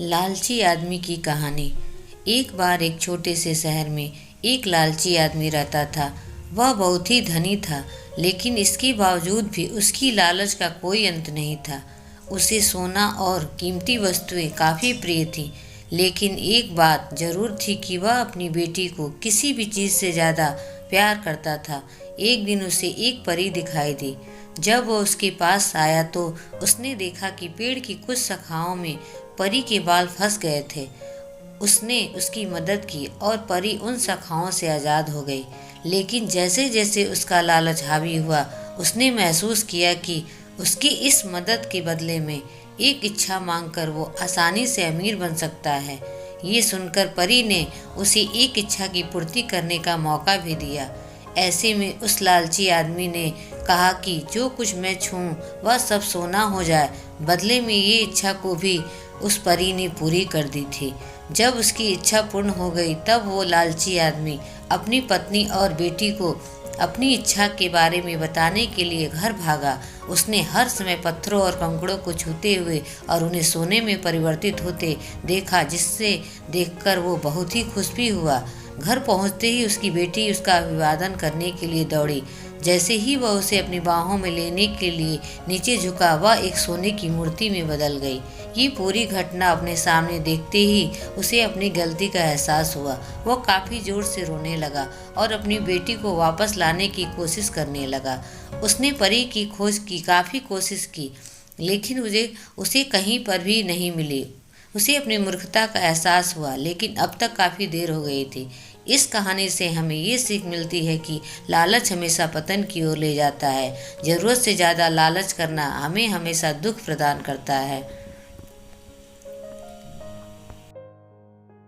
लालची आदमी की कहानी। एक बार एक छोटे से शहर में एक लालची आदमी रहता था। वह बहुत ही धनी था, लेकिन इसके बावजूद भी उसकी लालच का कोई अंत नहीं था। उसे सोना और कीमती वस्तुएं काफ़ी प्रिय थीं, लेकिन एक बात जरूर थी कि वह अपनी बेटी को किसी भी चीज़ से ज़्यादा प्यार करता था। एक दिन उसे एक परी दिखाई दी। जब वह उसके पास आया तो उसने देखा कि पेड़ की कुछ शाखाओं में परी के बाल फंस गए थे। उसने उसकी मदद की और परी उन शाखाओं से आज़ाद हो गई। लेकिन जैसे जैसे उसका लालच हावी हुआ, उसने महसूस किया कि उसकी इस मदद के बदले में एक इच्छा मांगकर वो आसानी से अमीर बन सकता है। ये सुनकर परी ने उसे एक इच्छा की पूर्ति करने का मौका भी दिया। ऐसे में उस लालची आदमी ने कहा कि जो कुछ मैं छूऊं वह सब सोना हो जाए। बदले में ये इच्छा को भी उस परी ने पूरी कर दी थी। जब उसकी इच्छा पूर्ण हो गई, तब वो लालची आदमी अपनी पत्नी और बेटी को अपनी इच्छा के बारे में बताने के लिए घर भागा। उसने हर समय पत्थरों और कंकड़ों को छूते हुए और उन्हें सोने में परिवर्तित होते देखा, जिससे देखकर वो बहुत ही खुश भी हुआ। घर पहुंचते ही उसकी बेटी उसका अभिवादन करने के लिए दौड़ी। जैसे ही वह उसे अपनी बाहों में लेने के लिए नीचे झुका, वह एक सोने की मूर्ति में बदल गई। ये पूरी घटना अपने सामने देखते ही उसे अपनी गलती का एहसास हुआ। वह काफ़ी जोर से रोने लगा और अपनी बेटी को वापस लाने की कोशिश करने लगा। उसने परी की खोज की, काफ़ी कोशिश की, लेकिन उसे कहीं पर भी नहीं मिली। उसे अपनी मूर्खता का एहसास हुआ, लेकिन अब तक काफ़ी देर हो गई थी। इस कहानी से हमें ये सीख मिलती है कि लालच हमेशा पतन की ओर ले जाता है। ज़रूरत से ज़्यादा लालच करना हमें हमेशा दुख प्रदान करता है।